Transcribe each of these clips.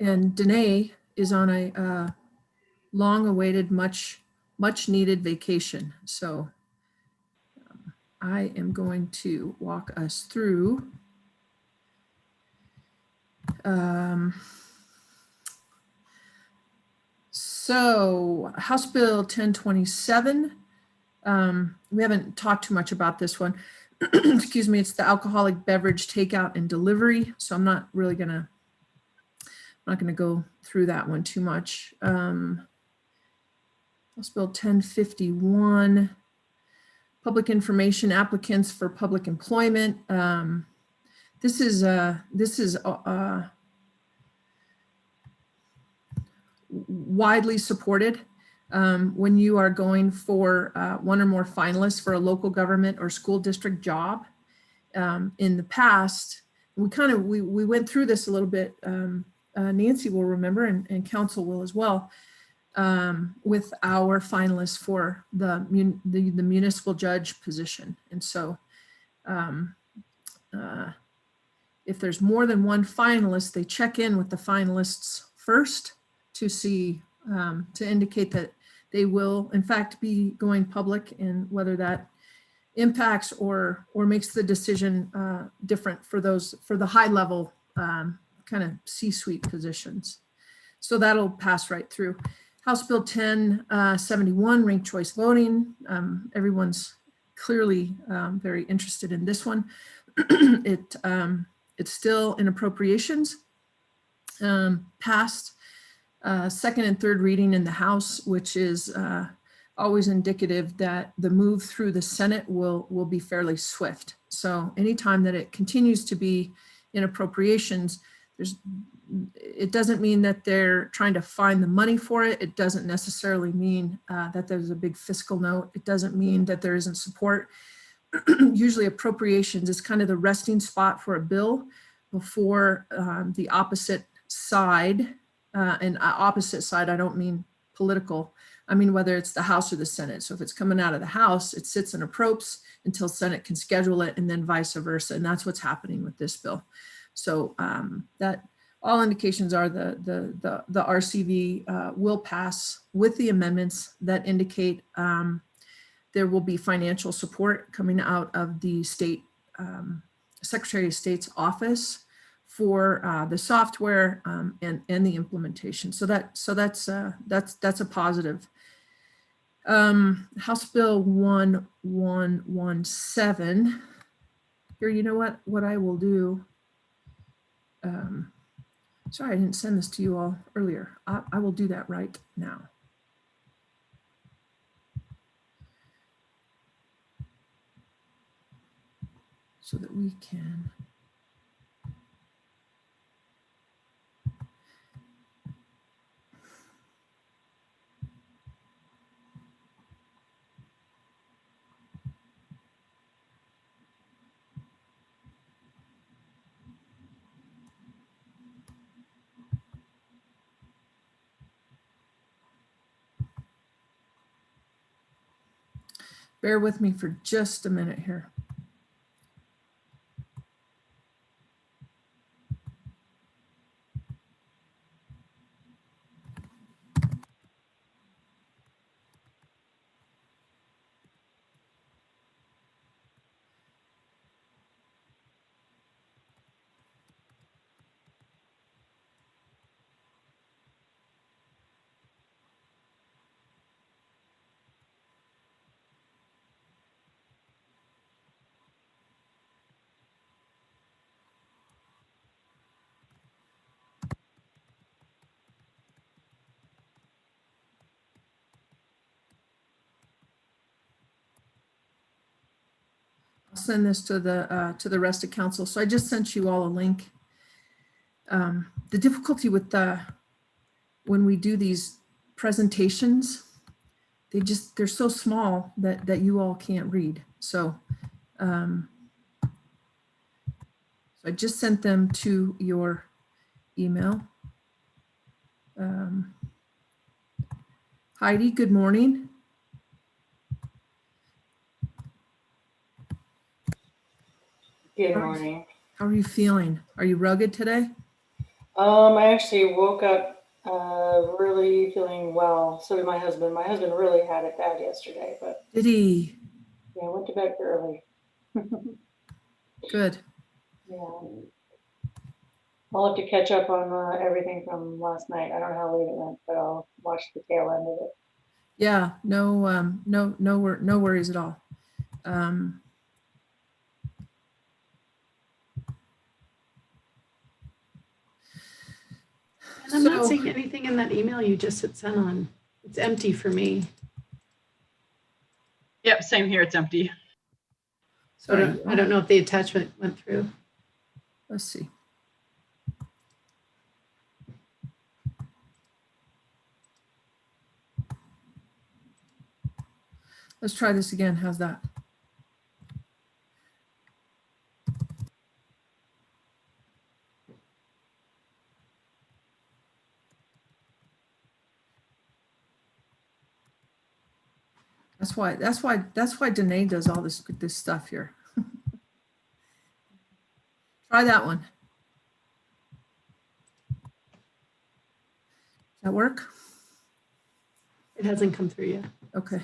And Danae is on a long-awaited, much needed vacation. So I am going to walk us through so House Bill 1027. We haven't talked too much about this one. Excuse me, it's the alcoholic beverage takeout and delivery. So I'm not gonna go through that one too much. House Bill 1051, public information applicants for public employment. This is widely supported. When you are going for one or more finalists for a local government or school district job. In the past, we went through this a little bit. Nancy will remember, and council will as well, with our finalists for the municipal judge position. And so if there's more than one finalist, they check in with the finalists first to see, to indicate that they will in fact be going public, and whether that impacts or makes the decision different for the high level kind of C-suite positions. So that'll pass right through. House Bill 1071, ranked choice voting. Everyone's clearly very interested in this one. It's still in appropriations, passed second and third reading in the House, which is always indicative that the move through the Senate will be fairly swift. So anytime that it continues to be in appropriations, it doesn't mean that they're trying to find the money for it. It doesn't necessarily mean that there's a big fiscal note. It doesn't mean that there isn't support. Usually appropriations is kind of the resting spot for a bill before the opposite side, and opposite side, I don't mean political. I mean, whether it's the House or the Senate. So if it's coming out of the House, it sits in appropes until Senate can schedule it, and then vice versa. And that's what's happening with this bill. So that all indications are the RCV will pass with the amendments that indicate there will be financial support coming out of the state Secretary of State's office for the software and the implementation. So that's a positive. House Bill 1117. Here, you know what I will do. Sorry, I didn't send this to you all earlier. I will do that right now. So that we can. Bear with me for just a minute here. I'll send this to the rest of council. So I just sent you all a link. The difficulty with when we do these presentations, they're so small that you all can't read. So, so I just sent them to your email. Heidi, good morning. Good morning. How are you feeling? Are you rugged today? I actually woke up really feeling well. So did my husband. My husband really had it bad yesterday, but Did he? yeah, I went to bed early. Good. Yeah, I'll have to catch up on everything from last night. I don't know how late it went, but I'll watch the tail end of it. Yeah, no, no worries at all. Um, And I'm not so, seeing anything in that email you just hit send on. It's empty for me. Yep, same here. It's empty. So I don't know if the attachment went through. Let's see. Let's try this again. How's that? That's why Danae does all this stuff here. Try that one. Does that work? It hasn't come through yet. Okay.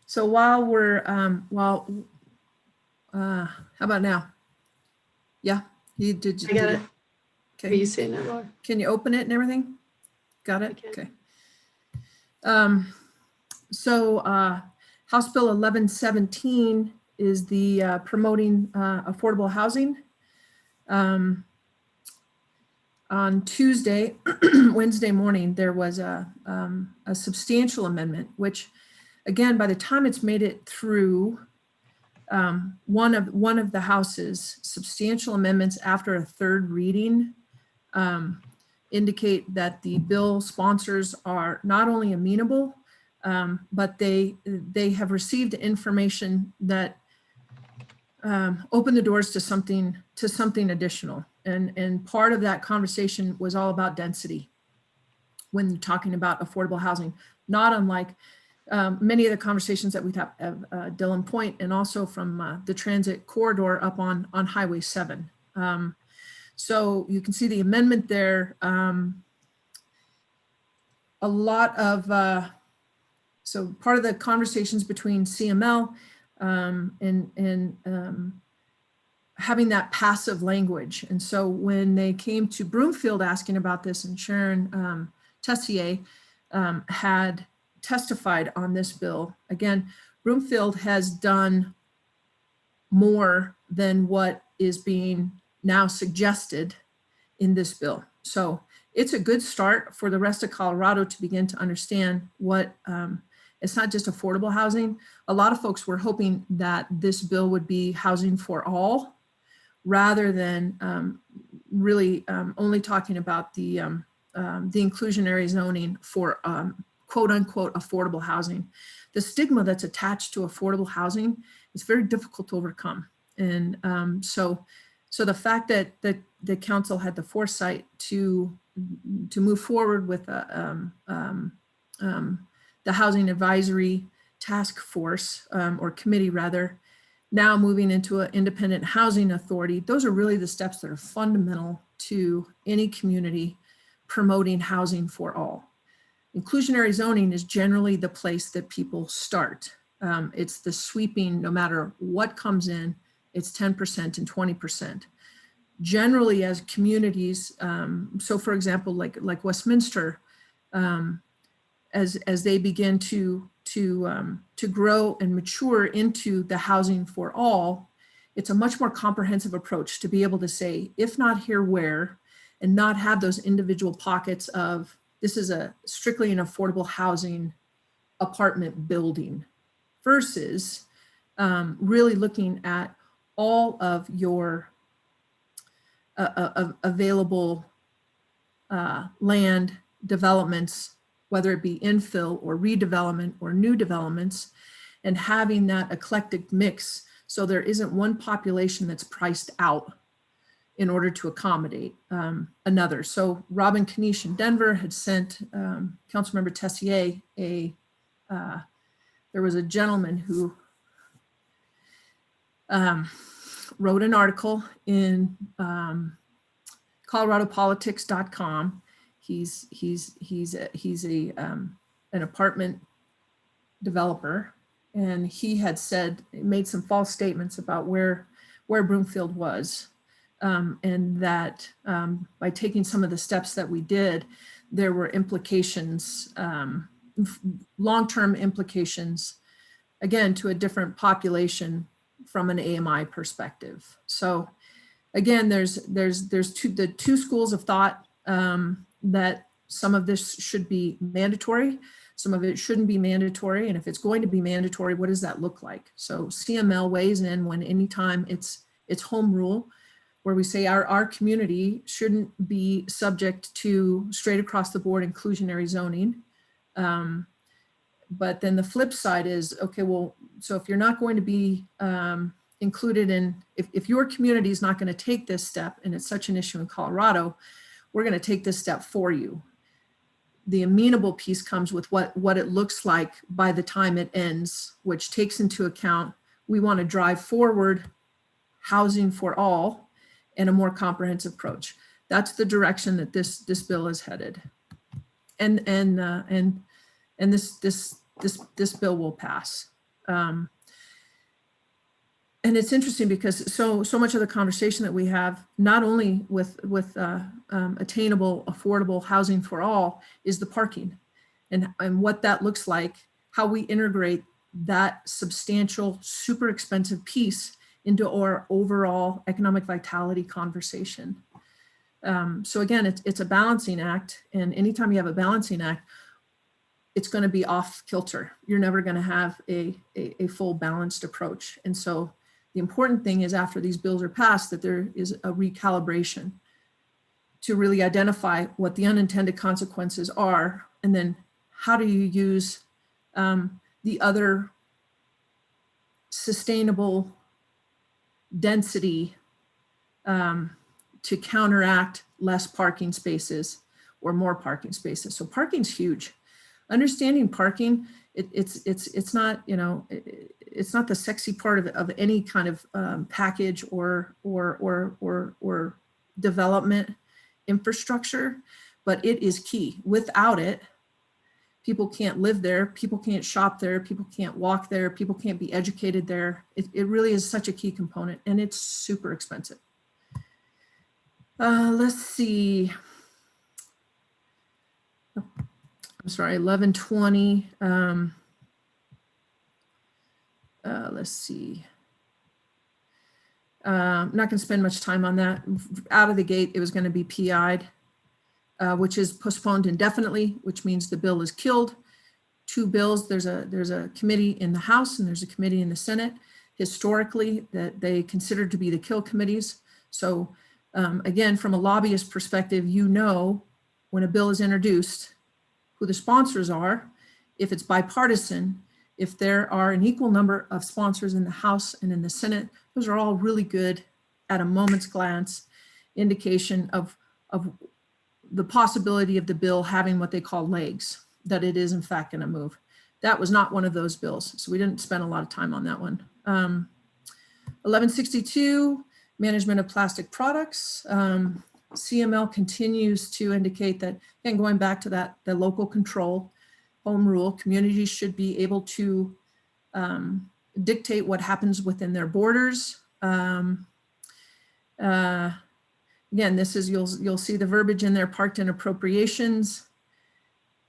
So while we're how about now? Yeah, you did. I got it. Are Okay. you seeing it, Laura? Can you open it and everything? Got it? I can. Okay. So House Bill 1117 is the promoting affordable housing. On Tuesday, Wednesday morning, there was a substantial amendment, which again, by the time it's made it through one of the houses, substantial amendments after a third reading indicate that the bill sponsors are not only amenable, but they have received information that open the doors to something additional. And part of that conversation was all about density when you're talking about affordable housing, not unlike many of the conversations that we've had of Dillon Point and also from the transit corridor up on Highway 7. So you can see the amendment there. A lot of, so part of the conversations between CML and having that passive language. And so when they came to Broomfield asking about this, and Sharon Tessier had testified on this bill, again, Broomfield has done more than what is being now suggested in this bill. So it's a good start for the rest of Colorado to begin to understand what, it's not just affordable housing. A lot of folks were hoping that this bill would be housing for all, rather than really only talking about the inclusionary zoning for quote unquote affordable housing. The stigma that's attached to affordable housing is very difficult to overcome. And so the fact that the council had the foresight to move forward with the Housing Advisory Task Force or committee rather, now moving into an independent housing authority, those are really the steps that are fundamental to any community promoting housing for all. Inclusionary zoning is generally the place that people start. It's the sweeping, no matter what comes in, it's 10% and 20%. Generally as communities, so for example, like Westminster, as they begin to grow and mature into the housing for all, it's a much more comprehensive approach to be able to say, if not here, where, and not have those individual pockets of, this is a strictly an affordable housing apartment building, versus really looking at all of your available land developments, whether it be infill or redevelopment or new developments, and having that eclectic mix so there isn't one population that's priced out in order to accommodate another. So Robin Kanish in Denver had sent Councilmember Tessier a there was a gentleman who wrote an article in coloradopolitics.com. He's an apartment developer, and he had made some false statements about where Broomfield was, and that by taking some of the steps that we did, there were implications, long-term implications, again, to a different population from an AMI perspective. So again, there's the two schools of thought, that some of this should be mandatory, some of it shouldn't be mandatory. And if it's going to be mandatory, what does that look like? So CML weighs in when anytime it's home rule, where we say our community shouldn't be subject to straight across the board inclusionary zoning. But then the flip side is, okay, well, so if you're not going to be included in, if your community is not going to take this step, and it's such an issue in Colorado, we're going to take this step for you. The amenable piece comes with what it looks like by the time it ends, which takes into account, we want to drive forward housing for all and a more comprehensive approach. That's the direction that this bill is headed. And this bill will pass. And it's interesting because so much of the conversation that we have, not only with attainable, affordable housing for all, is the parking and what that looks like, how we integrate that substantial, super expensive piece into our overall economic vitality conversation. So again, it's a balancing act, and anytime you have a balancing act, it's going to be off kilter. You're never going to have a full balanced approach. And so the important thing is, after these bills are passed, that there is a recalibration to really identify what the unintended consequences are, and then how do you use the other sustainable density to counteract less parking spaces or more parking spaces. So parking's huge. Understanding parking, it's not, you know, it's not the sexy part of any kind of package or development infrastructure, but it is key. Without it, people can't live there, people can't shop there, people can't walk there, people can't be educated there. It really is such a key component, and it's super expensive. Let's see. I'm sorry, 1120. Let's see. I'm not going to spend much time on that. Out of the gate, it was going to be PI'd, which is postponed indefinitely, which means the bill is killed. Two bills, there's a committee in the House and there's a committee in the Senate, historically, that they considered to be the kill committees. So again, from a lobbyist perspective, you know, when a bill is introduced, who the sponsors are, if it's bipartisan, if there are an equal number of sponsors in the House and in the Senate, those are all really good, at a moment's glance, indication of the possibility of the bill having what they call legs, that it is in fact going to move. That was not one of those bills, so we didn't spend a lot of time on that one. 1162, management of plastic products. CML continues to indicate that, again, going back to that, the local control, home rule, communities should be able to dictate what happens within their borders. Again, this is, you'll see the verbiage in there, parked in appropriations.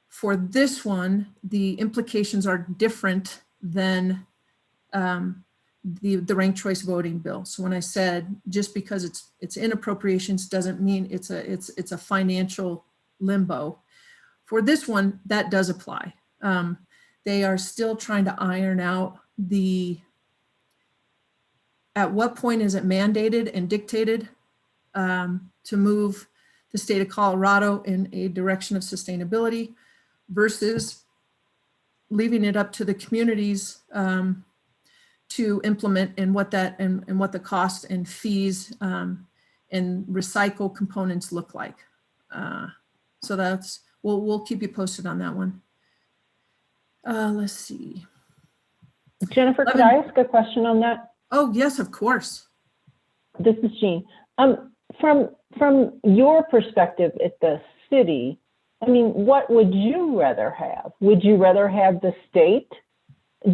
For this one, the implications are different than the ranked choice voting bill. So when I said just because it's in appropriations doesn't mean it's a financial limbo. For this one, that does apply. They are still trying to iron out at what point is it mandated and dictated to move the state of Colorado in a direction of sustainability versus leaving it up to the communities to implement, and what the cost and fees and recycle components look like. So that's, we'll keep you posted on that one. Let's see. Jennifer, could I ask a question on that? Oh, yes, of course. This is Jean. From your perspective at the city, I mean, what would you rather have? Would you rather have the state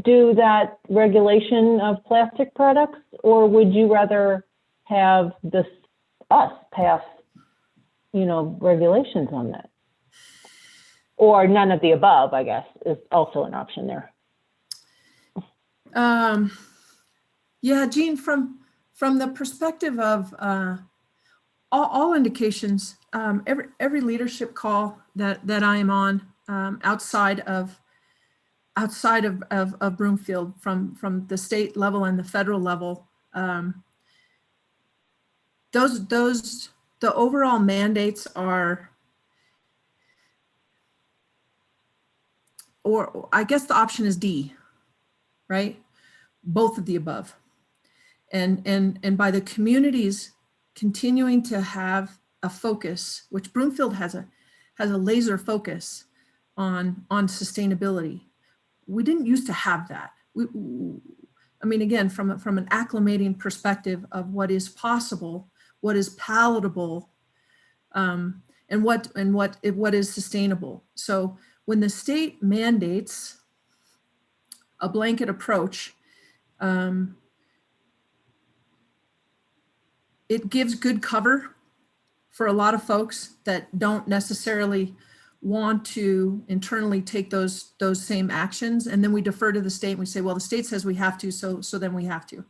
do that regulation of plastic products, or would you rather have us pass, regulations on that? Or none of the above, I guess, is also an option there. Yeah, Jean, from the perspective of all indications, every leadership call that I am on outside of Broomfield, from the state level and the federal level, the overall mandates are, or I guess the option is D, right? Both of the above. And by the communities continuing to have a focus, which Broomfield has a laser focus on sustainability. We didn't used to have that. I mean, again, from an acclimating perspective of what is possible, what is palatable, and what is sustainable. So when the state mandates a blanket approach, it gives good cover for a lot of folks that don't necessarily want to internally take those same actions. And then we defer to the state and we say, well, the state says we have to, so then we have to.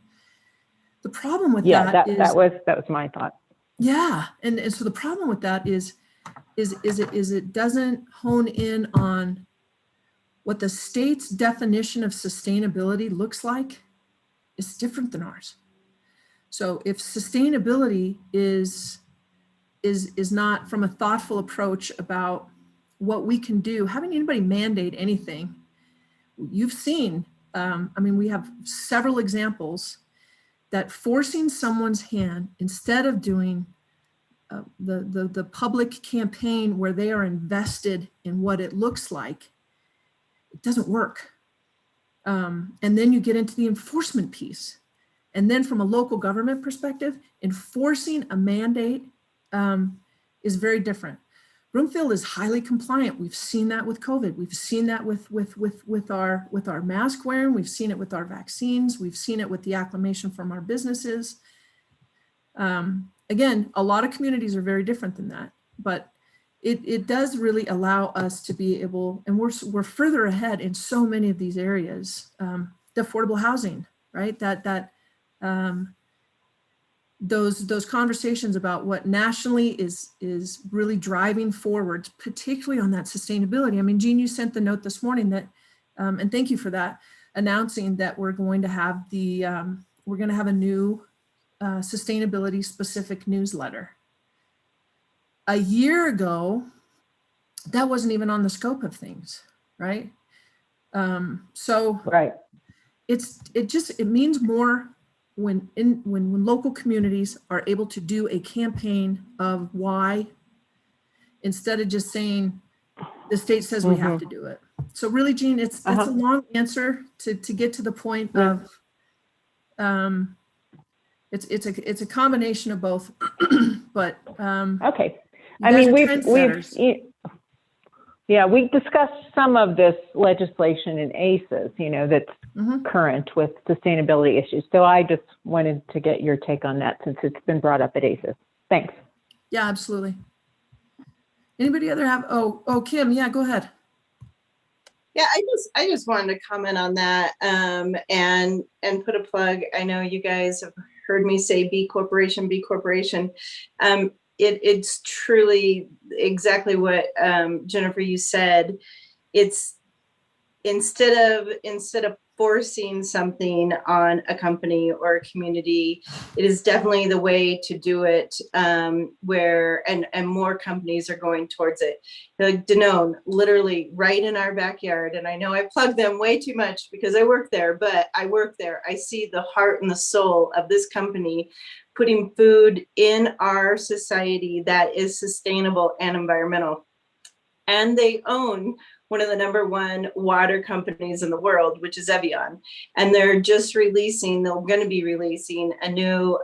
The problem with that was my thought. Yeah, and so the problem with that is it doesn't hone in on what the state's definition of sustainability looks like. It's different than ours. So if sustainability is not from a thoughtful approach about what we can do, having anybody mandate anything, you've seen, I mean, we have several examples that forcing someone's hand instead of doing the public campaign where they are invested in what it looks like, it doesn't work. And then you get into the enforcement piece. And then from a local government perspective, enforcing a mandate is very different. Broomfield is highly compliant. We've seen that with COVID. We've seen that with our mask wearing. We've seen it with our vaccines. We've seen it with the acclimation from our businesses. Again, a lot of communities are very different than that, but it does really allow us to be able, and we're further ahead in so many of these areas. The affordable housing, right? Those conversations about what nationally is really driving forward, particularly on that sustainability. I mean, Jean, you sent the note this morning that, and thank you for that, announcing that we're going to have a new sustainability specific newsletter. A year ago, that wasn't even on the scope of things, right? So right. It means more when local communities are able to do a campaign of why, instead of just saying the state says we have to do it. So really, Jean, it's a long answer to get to the point of it's a combination of both, but okay. I mean, we discussed some of this legislation in ACES, that's current with sustainability issues. So I just wanted to get your take on that since it's been brought up at ACES. Thanks. Yeah, absolutely. Anybody other have, Kim, yeah, go ahead. Yeah, I just wanted to comment on that and put a plug. I know you guys have heard me say B Corporation. It's truly exactly what Jennifer, you said. It's instead of forcing something on a company or a community, it is definitely the way to do it, where and more companies are going towards it. Like Danone, literally right in our backyard, and I know I plug them way too much because I work there, but I work there. I see the heart and the soul of this company putting food in our society that is sustainable and environmental. And they own one of the #1 water companies in the world, which is Evian. And they're going to be releasing a new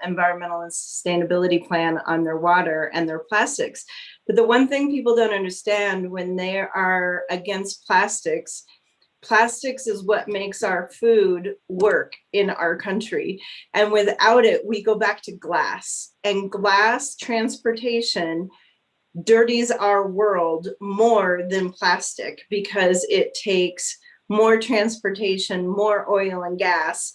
environmental and sustainability plan on their water and their plastics. But the one thing people don't understand when they are against plastics is what makes our food work in our country. And without it, we go back to glass. And glass transportation dirties our world more than plastic because it takes more transportation, more oil and gas.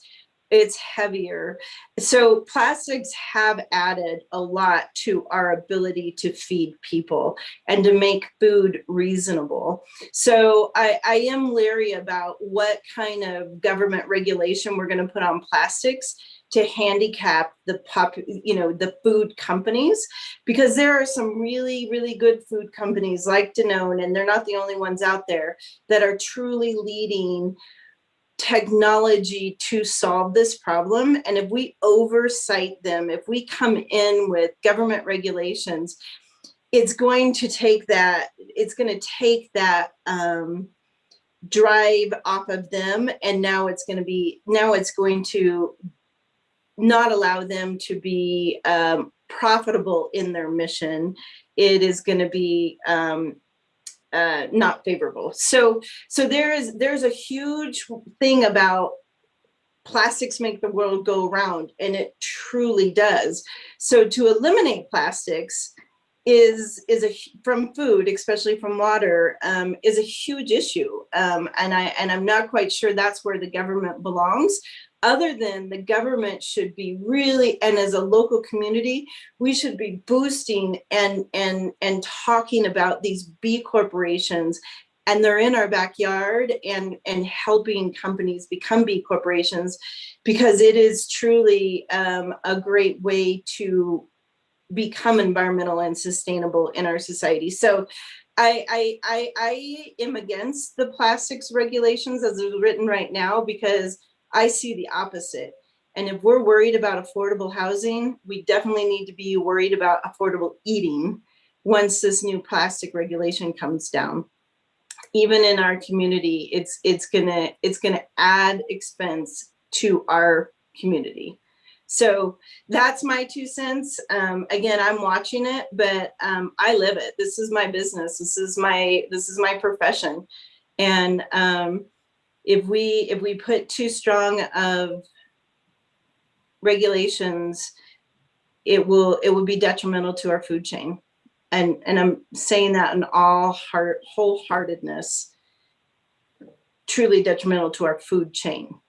It's heavier. So plastics have added a lot to our ability to feed people and to make food reasonable. So I am leery about what kind of government regulation we're going to put on plastics to handicap the food companies, because there are some really, really good food companies like Danone, and they're not the only ones out there that are truly leading technology to solve this problem. And if we oversight them, if we come in with government regulations, it's going to take that drive off of them. And now it's going to not allow them to be profitable in their mission. It is going to be not favorable. So there's a huge thing about plastics make the world go around, and it truly does. So to eliminate plastics from food, especially from water, is a huge issue. And I'm not quite sure that's where the government belongs. Other than the government should be really, and as a local community, we should be boosting and talking about these B corporations, and they're in our backyard, and helping companies become B corporations, because it is truly a great way to become environmental and sustainable in our society. So I am against the plastics regulations as it's written right now, because I see the opposite. And if we're worried about affordable housing, we definitely need to be worried about affordable eating once this new plastic regulation comes down. Even in our community, it's gonna add expense to our community. So that's my 2 cents. Again, I'm watching it, but I live it. This is my business. This is my profession. And if we put too strong of regulations, it will be detrimental to our food chain. And I'm saying that in all wholeheartedness, truly detrimental to our food chain.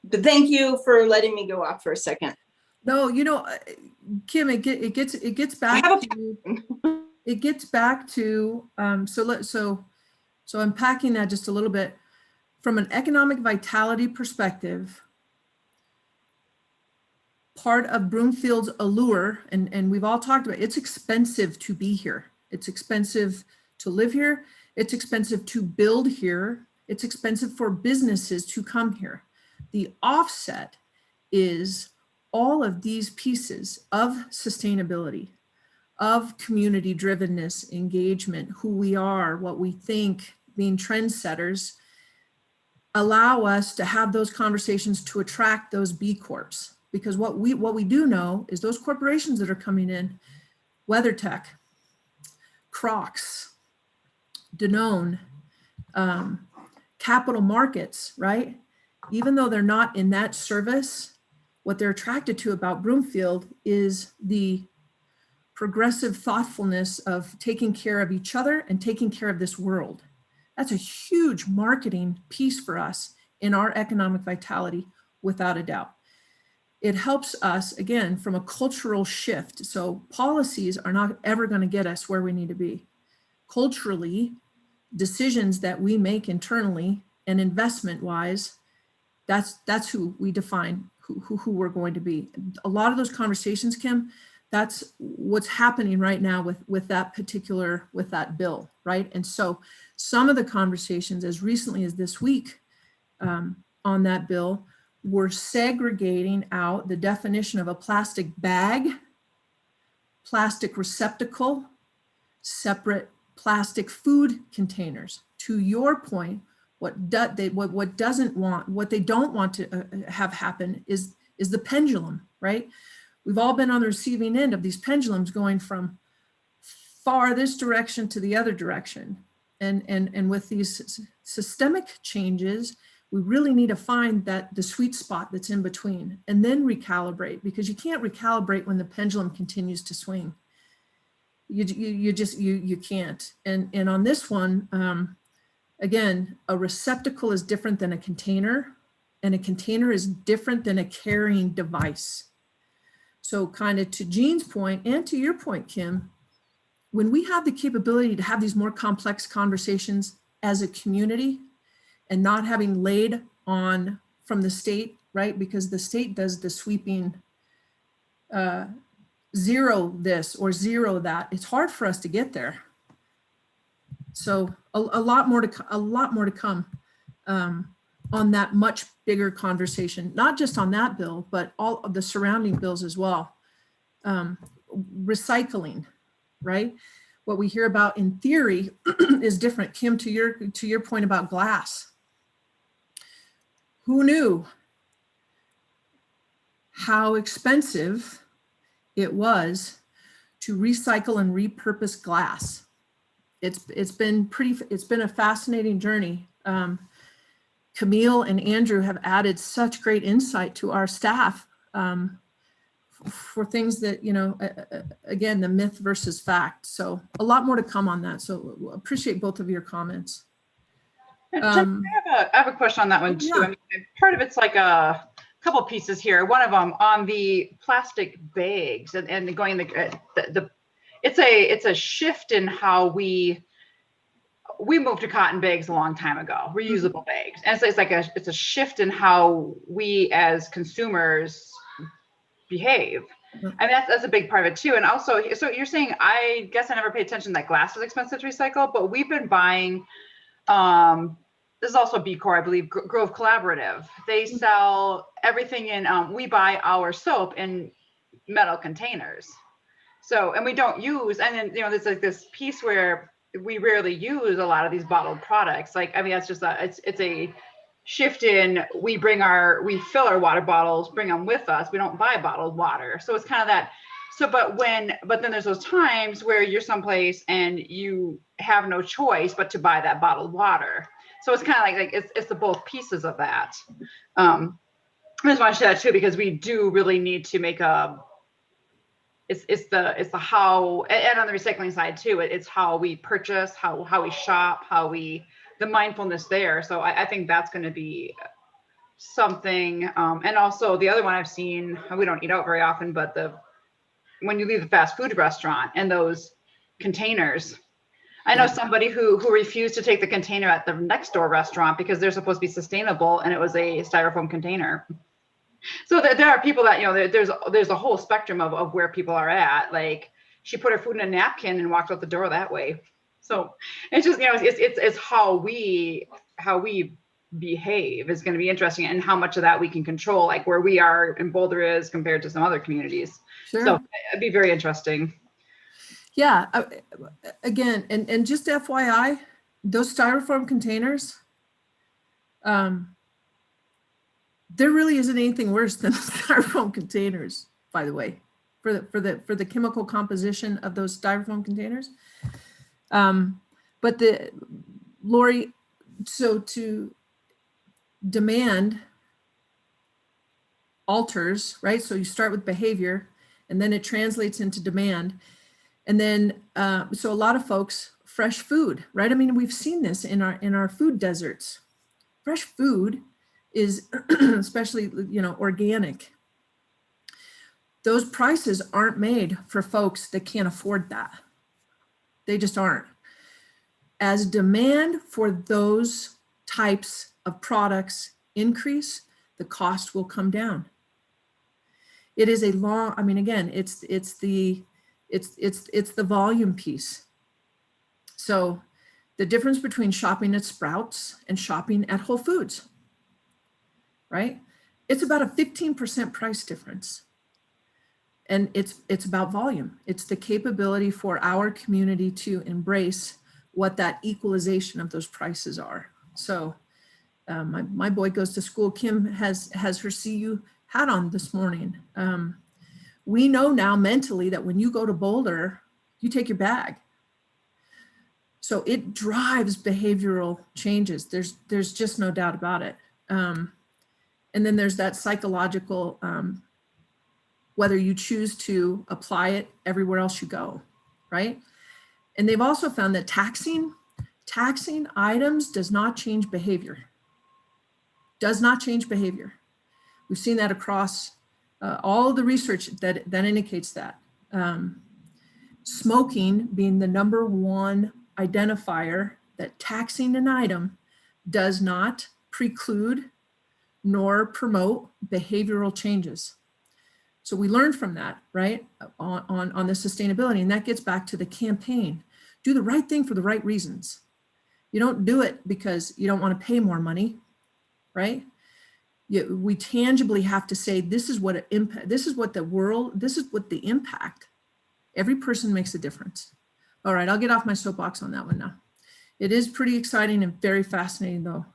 But thank you for letting me go off for a second. No, Kim, it gets back to so unpacking that just a little bit from an economic vitality perspective. Part of Broomfield's allure, and we've all talked about, it's expensive to be here. It's expensive to live here. It's expensive to build here. It's expensive for businesses to come here. The offset is all of these pieces of sustainability, of community drivenness, engagement, who we are, what we think, being trendsetters, allow us to have those conversations to attract those B Corps. Because what we do know is those corporations that are coming in, WeatherTech, Crocs, Danone, Capital Markets, right? Even though they're not in that service, what they're attracted to about Broomfield is the progressive thoughtfulness of taking care of each other and taking care of this world. That's a huge marketing piece for us in our economic vitality, without a doubt. It helps us, again, from a cultural shift. So policies are not ever going to get us where we need to be. Culturally, decisions that we make internally and investment-wise, that's who we define who we're going to be. A lot of those conversations, Kim, that's what's happening right now with that bill, right? And so some of the conversations as recently as this week on that bill, we're segregating out the definition of a plastic bag, plastic receptacle, separate plastic food containers. To your point, what they don't want to have happen is the pendulum, right? We've all been on the receiving end of these pendulums going from far this direction to the other direction. And with these systemic changes, we really need to find the sweet spot that's in between and then recalibrate, because you can't recalibrate when the pendulum continues to swing. You can't. And on this one, again, a receptacle is different than a container, and a container is different than a carrying device. So kind of to Jean's point and to your point, Kim, when we have the capability to have these more complex conversations as a community and not having laid on from the state, right? Because the state does the sweeping zero this or zero that, it's hard for us to get there. So a lot more to come on that much bigger conversation, not just on that bill, but all of the surrounding bills as well. Recycling, right? What we hear about in theory is different. Kim, to your point about glass, who knew how expensive it was to recycle and repurpose glass? It's been a fascinating journey. Camille and Andrew have added such great insight to our staff for things that, again, the myth versus fact. So a lot more to come on that. So appreciate both of your comments. Jen, I have a question on that one too. Yeah. I mean, part of it's like a couple pieces here. One of them on the plastic bags and going it's a shift in how we moved to cotton bags a long time ago, reusable bags. And so it's a shift in how we as consumers behave. I mean, that's a big part of it too. And also, so you're saying, I guess I never paid attention that glass is expensive to recycle, but we've been buying, this is also B Corp, I believe, Grove Collaborative. They sell everything in, we buy our soap in metal containers. So, and we don't use, and then, there's like this piece where we rarely use a lot of these bottled products. Like, I mean, that's just it's a shift in, we fill our water bottles, bring them with us. We don't buy bottled water. So it's kind of that. So, but then there's those times where you're someplace and you have no choice but to buy that bottled water. So it's kind of like it's the both pieces of that. I just want to share that too, because we do really need to make it's the how, and on the recycling side too, it's how we purchase, how we shop, the mindfulness there. So I think that's going to be something. And also the other one I've seen, we don't eat out very often, but when you leave the fast food restaurant and those containers, I know somebody who refused to take the container at the next door restaurant because they're supposed to be sustainable, and it was a styrofoam container. So there are people that, there's a whole spectrum of where people are at. Like, she put her food in a napkin and walked out the door that way. So it's just, it's how we behave is going to be interesting, and how much of that we can control, like where we are in Boulder is compared to some other communities. Sure. So it'd be very interesting. Yeah, again, and just FYI, those styrofoam containers, there really isn't anything worse than styrofoam containers, by the way, for the chemical composition of those styrofoam containers. But Lori, so to demand alters, right? So you start with behavior, and then it translates into demand. And then, so a lot of folks, fresh food, right? I mean, we've seen this in our food deserts. Fresh food is, especially, organic. Those prices aren't made for folks that can't afford that. They just aren't. As demand for those types of products increase, the cost will come down. It is a long, I mean, again, it's the volume piece. So the difference between shopping at Sprouts and shopping at Whole Foods, right? It's about a 15% price difference. And it's about volume. It's the capability for our community to embrace what that equalization of those prices are. So my boy goes to school. Kim has her CU hat on this morning. We know now mentally that when you go to Boulder, you take your bag. So it drives behavioral changes. There's just no doubt about it. And then there's that psychological, whether you choose to apply it everywhere else you go, right? And they've also found that taxing items does not change behavior. Does not change behavior. We've seen that across all of the research that indicates that. Smoking being the #1 identifier that taxing an item does not preclude nor promote behavioral changes. So we learned from that, right, on the sustainability, and that gets back to the campaign. Do the right thing for the right reasons. You don't do it because you don't want to pay more money, right? We tangibly have to say, this is what the impact. Every person makes a difference. All right, I'll get off my soapbox on that one now. It is pretty exciting and very fascinating though.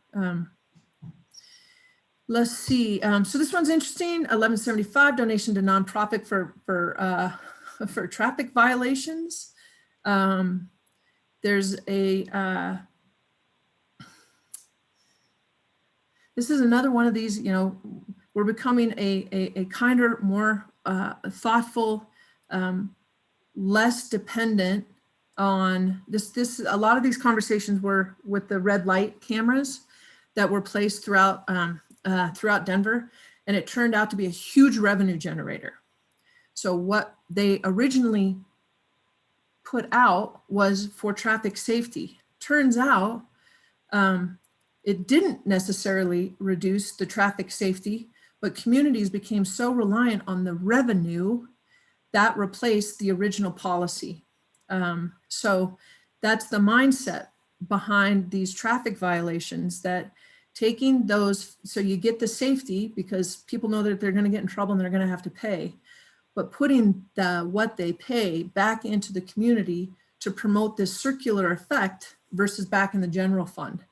Let's see, so this one's interesting. 1175 donation to nonprofit for traffic violations. There's a, this is another one of these, you know, we're becoming a kinder, more thoughtful, less dependent on this. A lot of these conversations were with the red light cameras that were placed throughout Denver, and it turned out to be a huge revenue generator. So what they originally put out was for traffic safety. Turns out it didn't necessarily reduce the traffic safety, but communities became so reliant on the revenue that replaced the original policy. So that's the mindset behind these traffic violations, that taking those, so you get the safety because people know that they're going to get in trouble and they're going to have to pay, but putting what they pay back into the community to promote this circular effect versus back in the general fund.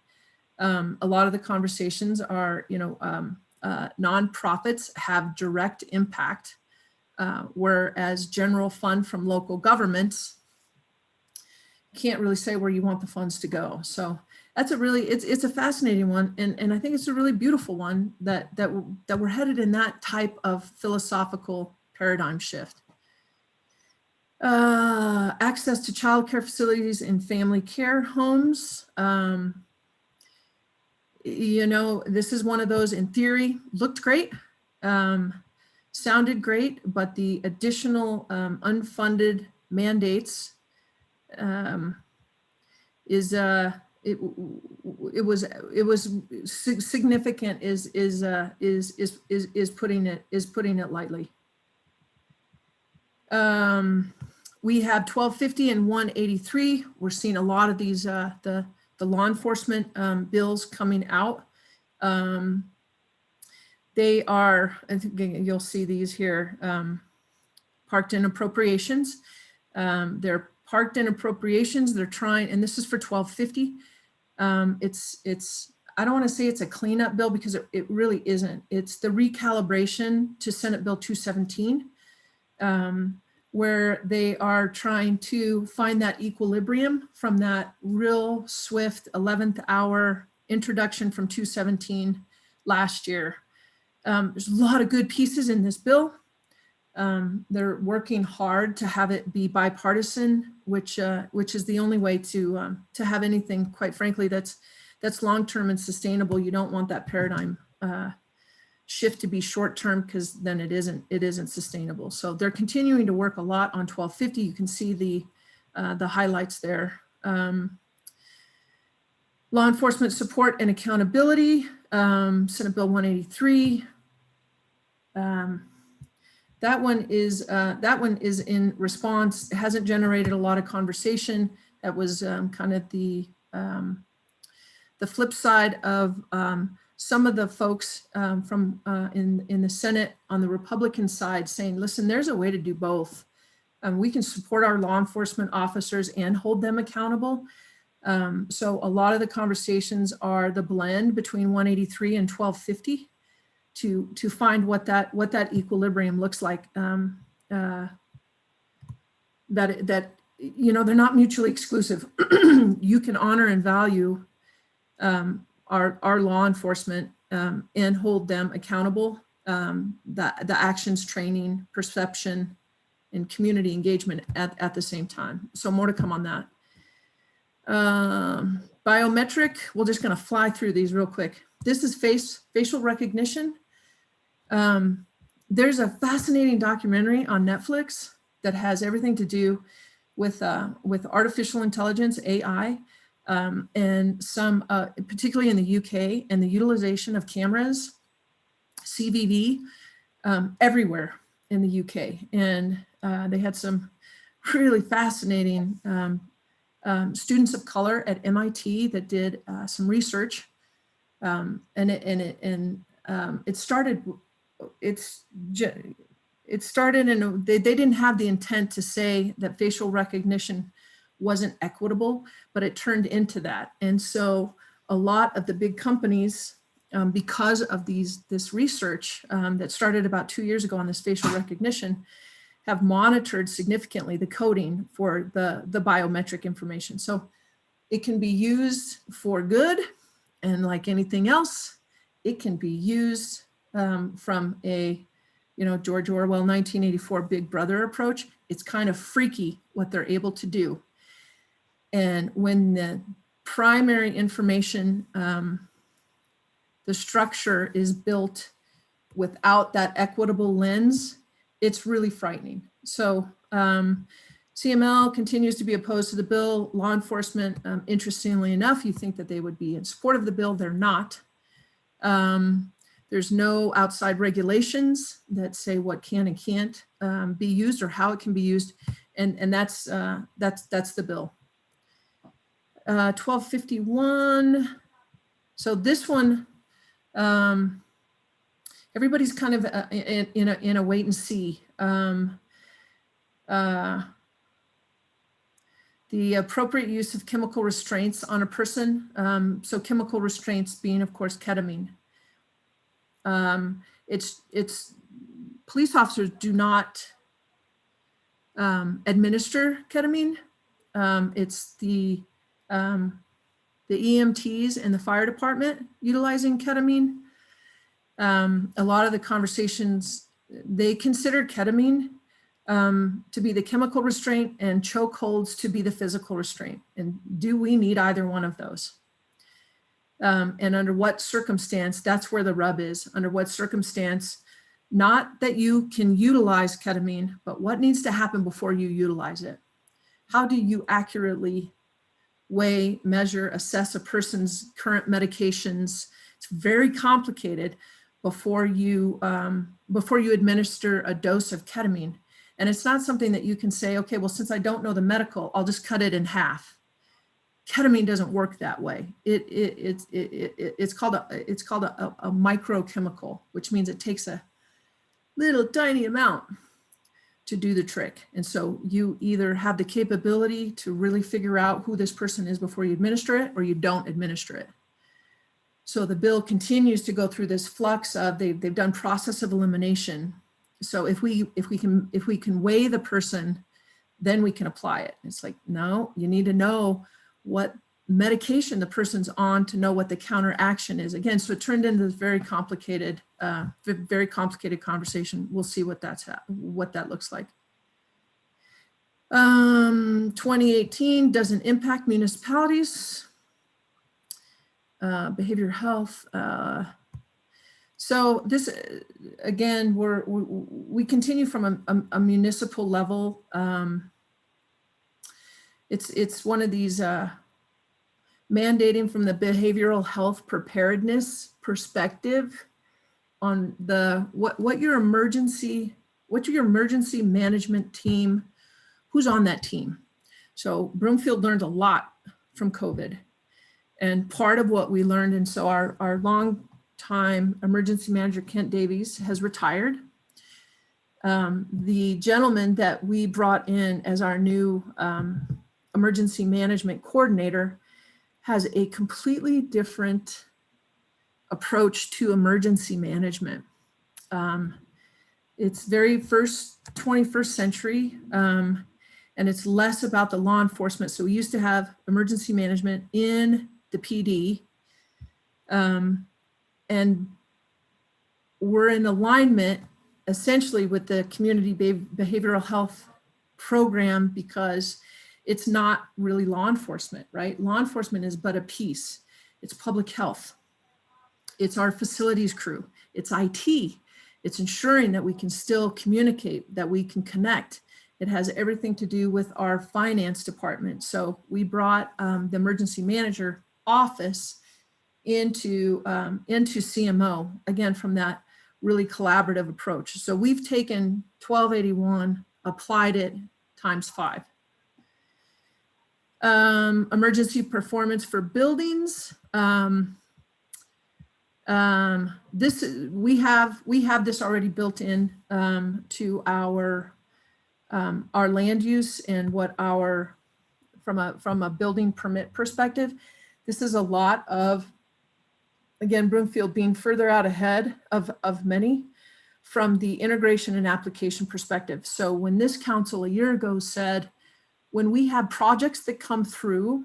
A lot of the conversations are, you know, nonprofits have direct impact, whereas general fund from local governments can't really say where you want the funds to go. So that's a really, it's a fascinating one. And I think it's a really beautiful one that we're headed in that type of philosophical paradigm shift. Access to childcare facilities and family care homes. You know, this is one of those, in theory, looked great, sounded great, but the additional unfunded mandates it was significant is putting it lightly. We have 1250 and 183. We're seeing a lot of these the law enforcement bills coming out. They are, I think you'll see these here, parked in appropriations. They're parked in appropriations. They're trying, and this is for 1250. It's I don't want to say it's a cleanup bill because it really isn't. It's the recalibration to Senate Bill 217, where they are trying to find that equilibrium from that real swift 11th hour introduction from 217 last year. There's a lot of good pieces in this bill. They're working hard to have it be bipartisan, which is the only way to have anything, quite frankly, that's long-term and sustainable. You don't want that paradigm shift to be short-term, because then it isn't sustainable. So they're continuing to work a lot on 1250. You can see the highlights there. Law enforcement support and accountability, Senate Bill 183. That one is in response. It hasn't generated a lot of conversation. That was kind of the flip side of some of the folks from in the Senate on the Republican side saying, listen, there's a way to do both. We can support our law enforcement officers and hold them accountable. So a lot of the conversations are the blend between 183 and 1250 to find what that equilibrium looks like. That you know, they're not mutually exclusive. You can honor and value our law enforcement and hold them accountable. The actions, training, perception, and community engagement at the same time. So more to come on that. Biometric, we're just gonna fly through these real quick. This is facial recognition. There's a fascinating documentary on Netflix that has everything to do with artificial intelligence, AI, and some, particularly in the UK, and the utilization of cameras, CVV, everywhere in the UK. And they had some really fascinating students of color at MIT that did some research, and it started. It started, and they didn't have the intent to say that facial recognition wasn't equitable, but it turned into that. And so a lot of the big companies, because of this research that started about 2 years ago on this facial recognition, have monitored significantly the coding for the biometric information. So it can be used for good, and like anything else, it can be used from a, you know, George Orwell 1984 Big Brother approach. It's kind of freaky what they're able to do. And when the primary information, the structure is built without that equitable lens, it's really frightening. So CML continues to be opposed to the bill. Law enforcement, interestingly enough, you think that they would be in support of the bill. They're not. There's no outside regulations that say what can and can't be used or how it can be used. And that's the bill. 1251. So this one, everybody's kind of in a wait and see. The appropriate use of chemical restraints on a person. So chemical restraints being, of course, ketamine. It's police officers do not administer ketamine. It's the EMTs and the fire department utilizing ketamine. A lot of the conversations, they consider ketamine to be the chemical restraint and chokeholds to be the physical restraint. And do we need either one of those? And under what circumstance? That's where the rub is. Under what circumstance? Not that you can utilize ketamine, but what needs to happen before you utilize it? How do you accurately weigh, measure, assess a person's current medications? It's very complicated before you administer a dose of ketamine. And it's not something that you can say, okay, well, since I don't know the medical, I'll just cut it in half. Ketamine doesn't work that way. It's called a microchemical, which means it takes a little tiny amount to do the trick. And so you either have the capability to really figure out who this person is before you administer it, or you don't administer it. So the bill continues to go through this flux of they've done process of elimination. So if we can weigh the person, then we can apply it. It's like, no, you need to know what medication the person's on to know what the counteraction is. Again, so it turned into this very complicated conversation. We'll see what that looks like. 2018 doesn't impact municipalities. Behavioral health. So this, again, we continue from a municipal level. It's one of these mandating from the behavioral health preparedness perspective on what your emergency management team, who's on that team. So Broomfield learned a lot from COVID, and part of what we learned, and so our long-time emergency manager Kent Davies has retired. The gentleman that we brought in as our new emergency management coordinator has a completely different approach to emergency management. It's very first 21st century, and it's less about the law enforcement. So we used to have emergency management in the PD, and we're in alignment essentially with the community behavioral health program because it's not really law enforcement, right? Law enforcement is but a piece. It's public health. It's our facilities crew. It's IT. It's ensuring that we can still communicate, that we can connect. It has everything to do with our finance department. So we brought the emergency manager office into CMO, again, from that really collaborative approach. So we've taken 1281, applied it ×5. Emergency performance for buildings. We have this already built in to our land use and what from a building permit perspective. This is a lot of, again, Broomfield being further out ahead of many from the integration and application perspective. So when this council a year ago said, when we have projects that come through,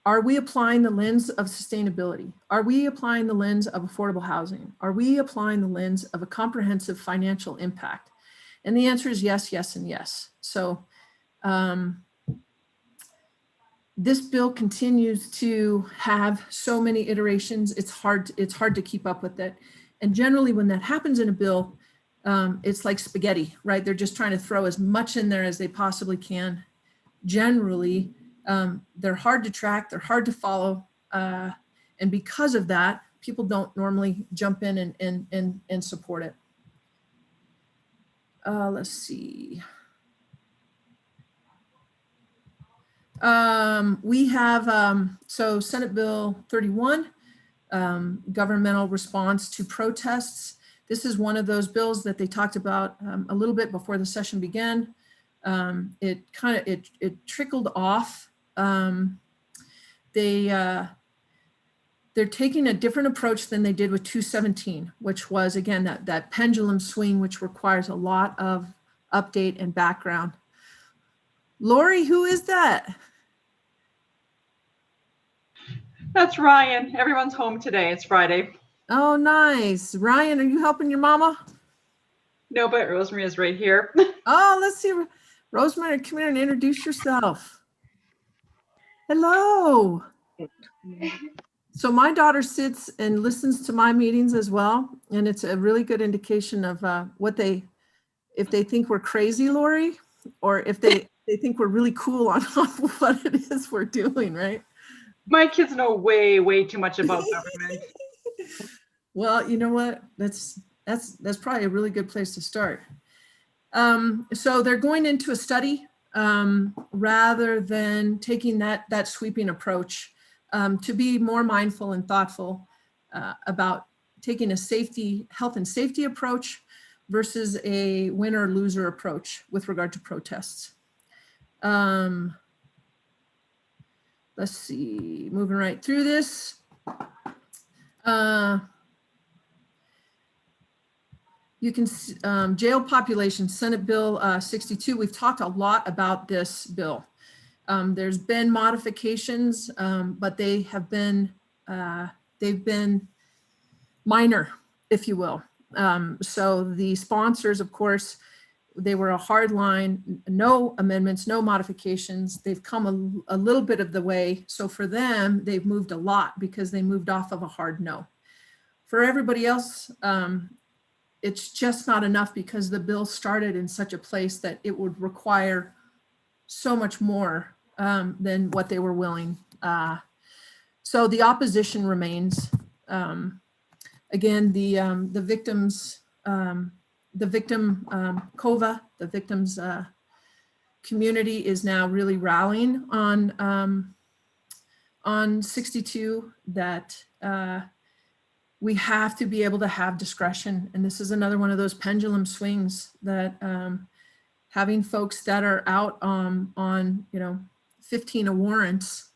are we applying the lens of sustainability? Are we applying the lens of affordable housing? Are we applying the lens of a comprehensive financial impact? And the answer is yes, yes, and yes. So this bill continues to have so many iterations. It's hard to keep up with it. And generally when that happens in a bill, it's like spaghetti, right? They're just trying to throw as much in there as they possibly can. Generally, they're hard to track, they're hard to follow. And because of that, people don't normally jump in and support it. Let's see. We have, so Senate Bill 31, governmental response to protests. This is one of those bills that they talked about a little bit before the session began. It trickled off. They're taking a different approach than they did with 217, which was, again, that pendulum swing, which requires a lot of update and background. Lori, who is that? That's Ryan. Everyone's home today. It's Friday. Oh, nice. Ryan, are you helping your mama? No, but Rosemary is right here. Oh, let's see. Rosemary, come here and introduce yourself. Hello. So my daughter sits and listens to my meetings as well. And it's a really good indication of if they think we're crazy, Lori, or if they think we're really cool on what it is we're doing, right? My kids know way, way too much about government. Well, you know what? That's probably a really good place to start. So they're going into a study rather than taking that sweeping approach to be more mindful and thoughtful about taking a health and safety approach versus a winner loser approach with regard to protests. Let's see, moving right through this. You can, jail population, Senate Bill 62. We've talked a lot about this bill. There's been modifications, but they've been minor, if you will. So the sponsors, of course, they were a hard line, no amendments, no modifications. They've come a little bit of the way. So for them, they've moved a lot because they moved off of a hard no. For everybody else, it's just not enough because the bill started in such a place that it would require so much more than what they were willing. So the opposition remains. Again, the victims, the victim COVA, the victims community is now really rallying on 62 that we have to be able to have discretion. And this is another one of those pendulum swings that having folks that are out on 15 warrants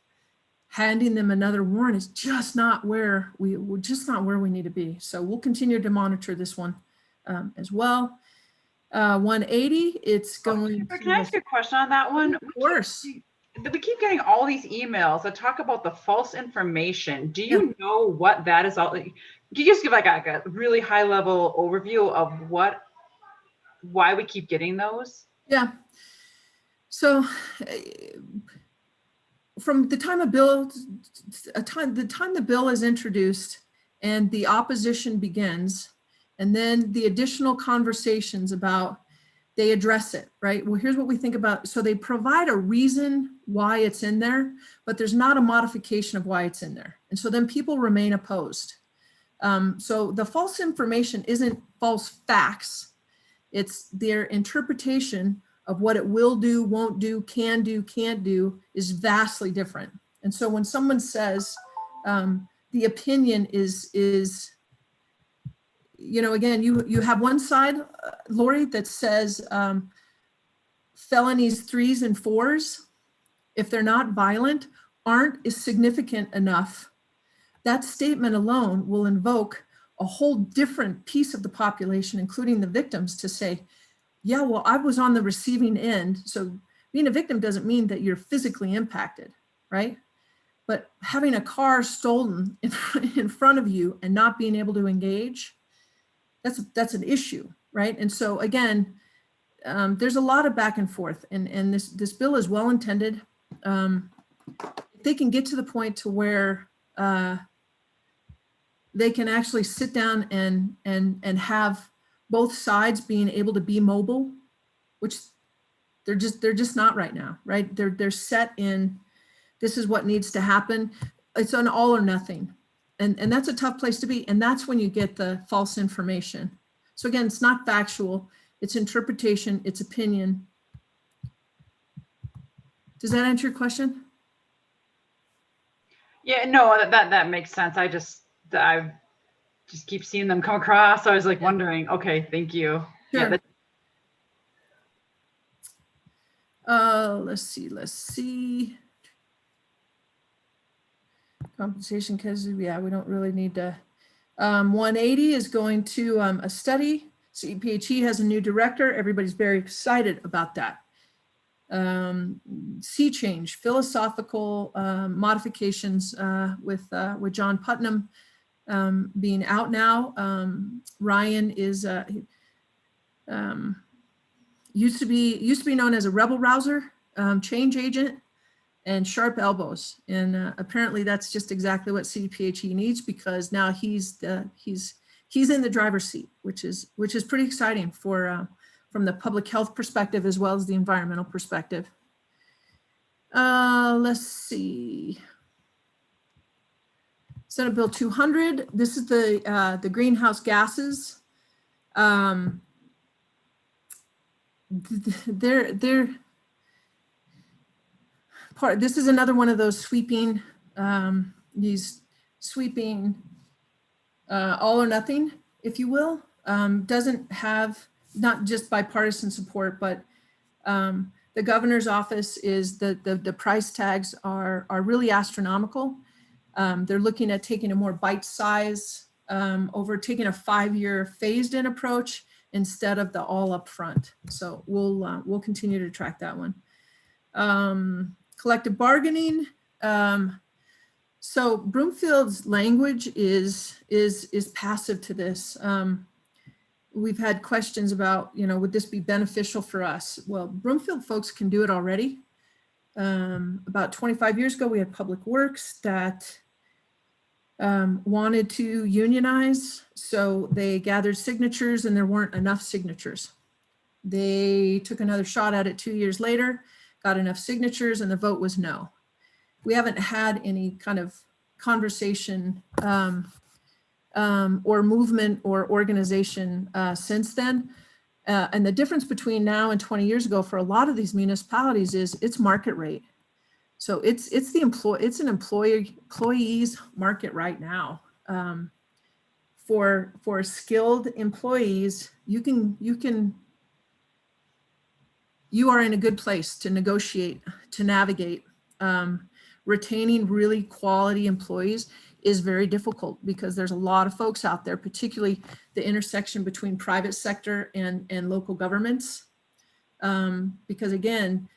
handing them another warrant is just not where we're just not where we need to be. So we'll continue to monitor this one as well. 180, it's going. Can I ask you a question on that one? Of course. We keep getting all these emails that talk about the false information. Do you know what that is all? Can you just give like a really high level overview of why we keep getting those? Yeah. So from the time the bill is introduced and the opposition begins, and then the additional conversations about, they address it, right? Well, here's what we think about. So they provide a reason why it's in there, but there's not a modification of why it's in there. And so then people remain opposed. So the false information isn't false facts. It's their interpretation of what it will do, won't do, can't do is vastly different. And so when someone says the opinion is, you know, again, you have one side, Lori, that says felonies 3s and 4s, if they're not violent, aren't significant enough. That statement alone will invoke a whole different piece of the population, including the victims, to say, yeah, well, I was on the receiving end. So being a victim doesn't mean that you're physically impacted, right? But having a car stolen in front of you and not being able to engage, that's an issue, right? And so again, there's a lot of back and forth, and this bill is well intended. If they can get to the point to where they can actually sit down and have both sides being able to be mobile, which they're just not right now, right? They're set in, this is what needs to happen. It's an all or nothing. And that's a tough place to be. And that's when you get the false information. So again, it's not factual, it's interpretation, it's opinion. Does that answer your question? Yeah, no, that makes sense. I just keep seeing them come across. So I was like wondering, okay, thank you. Sure. Yeah, Let's see. Compensation, because yeah, we don't really need to. 180 is going to a study. CPHE has a new director. Everybody's very excited about that. Sea change, philosophical modifications with John Putnam being out now. Ryan is used to be known as a rebel rouser, change agent, and sharp elbows. And apparently that's just exactly what CDPHE needs, because now he's in the driver's seat, which is pretty exciting for from the public health perspective as well as the environmental perspective. Let's see. Senate Bill 200. This is the greenhouse gases. This is another one of those sweeping, all or nothing, if you will. Doesn't have, not just bipartisan support, but the governor's office is the price tags are really astronomical. They're looking at taking a more bite size taking a 5-year phased in approach instead of the all up front. So we'll continue to track that one. Collective bargaining. So Broomfield's language is passive to this. We've had questions about, would this be beneficial for us? Well, Broomfield folks can do it already. About 25 years ago, we had Public Works that wanted to unionize. So they gathered signatures and there weren't enough signatures. They took another shot at it 2 years later, got enough signatures, and the vote was no. We haven't had any kind of conversation or movement or organization since then. And the difference between now and 20 years ago for a lot of these municipalities is it's market rate. So it's an employee's market right now. For skilled employees, you are in a good place to negotiate, to navigate. retaining really quality employees is very difficult because there's a lot of folks out there, particularly the intersection between private sector and local governments. Because again,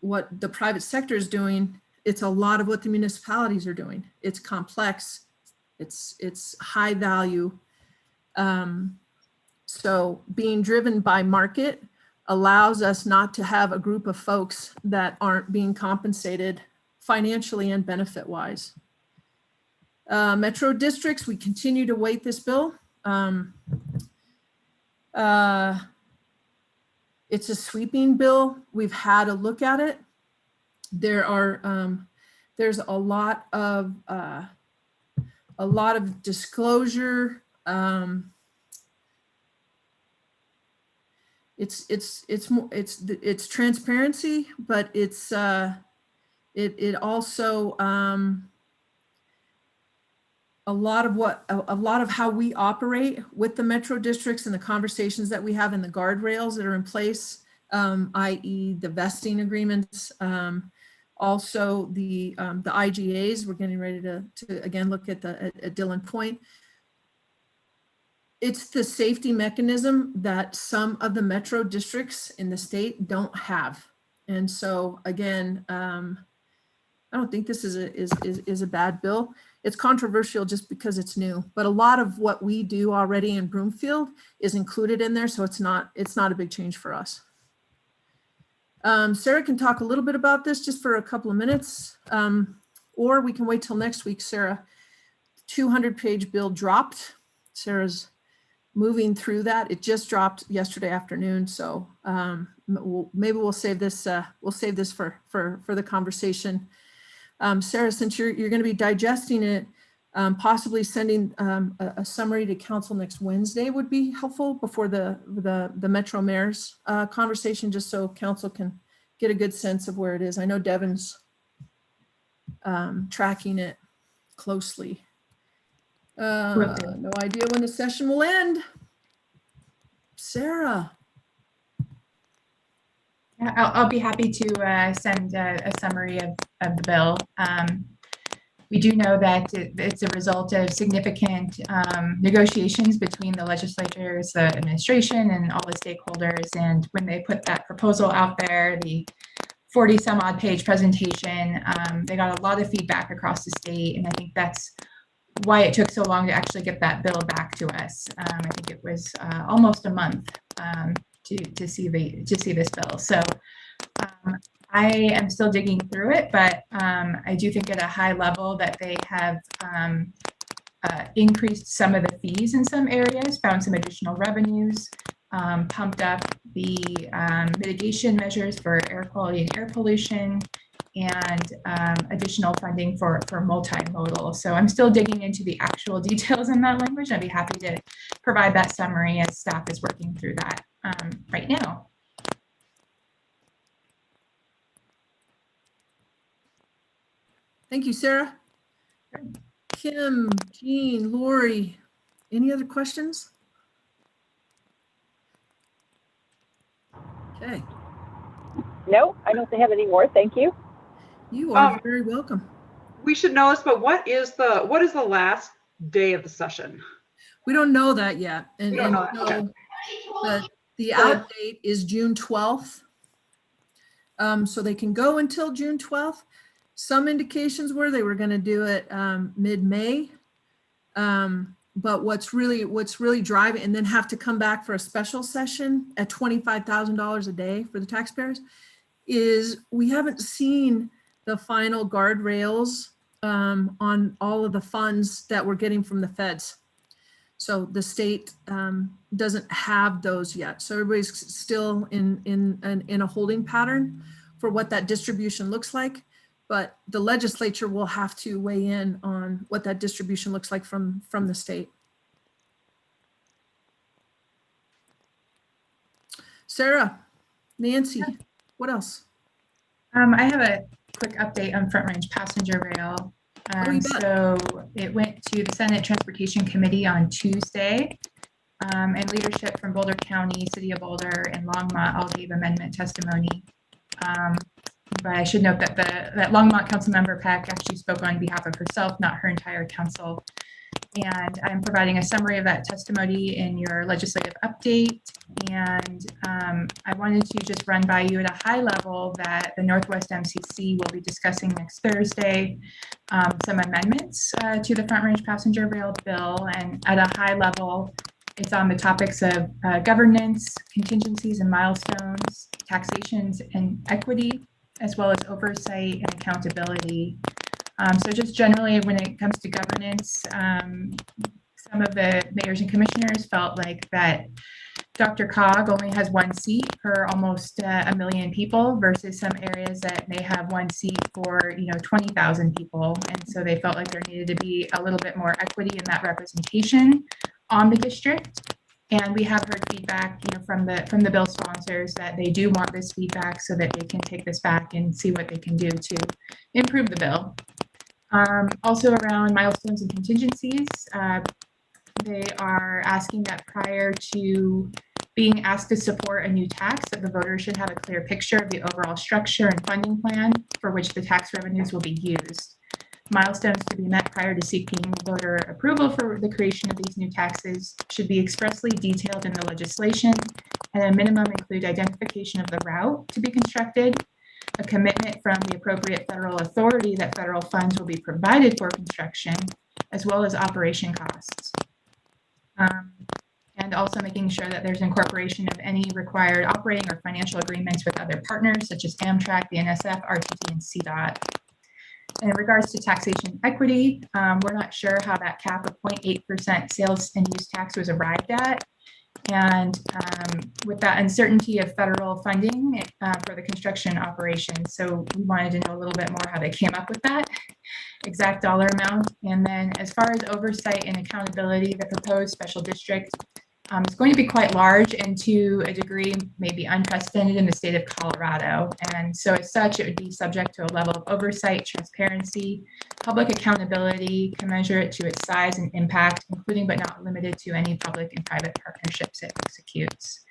what the private sector is doing, it's a lot of what the municipalities are doing. It's complex, it's high value. So being driven by market allows us not to have a group of folks that aren't being compensated financially and benefit wise. Metro districts, we continue to weight this bill. It's a sweeping bill. We've had a look at it. There's a lot of disclosure. It's transparency, but it also a lot of how we operate with the metro districts and the conversations that we have and the guardrails that are in place, i.e. the vesting agreements, also the IGAs. We're getting ready to again look at Dillon Point. It's the safety mechanism that some of the metro districts in the state don't have. And so again, I don't think this is a bad bill. It's controversial just because it's new, but a lot of what we do already in Broomfield is included in there. So it's not a big change for us. Sarah can talk a little bit about this just for a couple of minutes, or we can wait till next week. Sarah, 200-page bill dropped. Sarah's moving through that. It just dropped yesterday afternoon. So maybe we'll save this for the conversation. Sarah, since you're going to be digesting it, possibly sending a summary to council next Wednesday would be helpful before the Metro Mayor's conversation, just so council can get a good sense of where it is. I know Devin's tracking it closely. No idea when the session will end. Sarah. I'll be happy to send a summary of the bill. We do know that it's a result of significant negotiations between the legislatures, the administration, and all the stakeholders. And when they put that proposal out there, the 40 some odd page presentation, they got a lot of feedback across the state. And I think that's why it took so long to actually get that bill back to us. I think it was almost a month to see this bill. So I am still digging through it, but I do think at a high level that they have increased some of the fees in some areas, found some additional revenues, pumped up the mitigation measures for air quality and air pollution, and additional funding for multimodal. So I'm still digging into the actual details in that language. I'd be happy to provide that summary as staff is working through that right now. Thank you, Sarah. Kim, Jean, Lori, any other questions? Okay. No, I don't have any more. Thank you. You are very welcome. We should know this, but what is the last day of the session? We don't know that yet. And, We don't know that. so the out date is June 12th. So they can go until June 12th. Some indications were they were going to do it mid-May. But what's really driving, and then have to come back for a special session at $25,000 a day for the taxpayers, is we haven't seen the final guardrails on all of the funds that we're getting from the feds. So the state doesn't have those yet. So everybody's still in a holding pattern for what that distribution looks like. But the legislature will have to weigh in on what that distribution looks like from the state. Sarah, Nancy, what else? I have a quick update on Front Range Passenger Rail. So it went to the Senate Transportation Committee on Tuesday, and leadership from Boulder County, City of Boulder, and Longmont all gave amendment testimony. But I should note that that Longmont council member Peck actually spoke on behalf of herself, not her entire council. And I'm providing a summary of that testimony in your legislative update. And I wanted to just run by you at a high level that the Northwest MCC will be discussing next Thursday some amendments to the Front Range Passenger Rail Bill. And at a high level, it's on the topics of governance, contingencies and milestones, taxations and equity, as well as oversight and accountability. So just generally, when it comes to governance, some of the mayors and commissioners felt like that DRCOG only has one seat per almost a million people versus some areas that may have one seat for 20,000 people. And so they felt like there needed to be a little bit more equity in that representation on the district. And we have heard feedback, from the bill sponsors that they do want this feedback so that they can take this back and see what they can do to improve the bill. Also around milestones and contingencies, they are asking that prior to being asked to support a new tax, that the voters should have a clear picture of the overall structure and funding plan for which the tax revenues will be used. Milestones to be met prior to seeking voter approval for the creation of these new taxes should be expressly detailed in the legislation, and at a minimum include identification of the route to be constructed, a commitment from the appropriate federal authority that federal funds will be provided for construction, as well as operation costs. And also making sure that there's incorporation of any required operating or financial agreements with other partners such as Amtrak, the NSF, RTD, and CDOT. In regards to taxation equity, we're not sure how that cap of 0.8% sales and use tax was arrived at. And with that uncertainty of federal funding for the construction operation. So we wanted to know a little bit more how they came up with that exact dollar amount. And then as far as oversight and accountability, the proposed special district is going to be quite large and to a degree maybe unprecedented in the state of Colorado. And so as such, it would be subject to a level of oversight, transparency, public accountability, commensurate to its size and impact, including but not limited to any public and private partnerships it executes.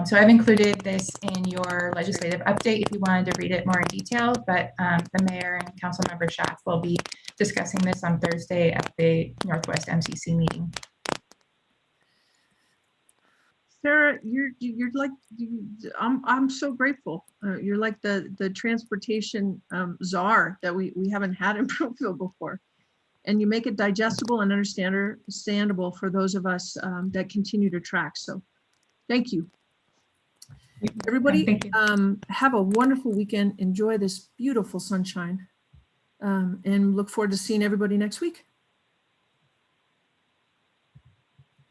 So I've included this in your legislative update if you wanted to read it more in detail, but the mayor and council member Schaaf will be discussing this on Thursday at the Northwest MCC meeting. Sarah, you're like, I'm so grateful. You're like the transportation czar that we haven't had in Brookfield before. And you make it digestible and understandable for those of us that continue to track. So thank you. Everybody, Thank you. have a wonderful weekend. Enjoy this beautiful sunshine. And look forward to seeing everybody next week.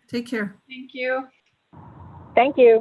Take care. Thank you. Thank you.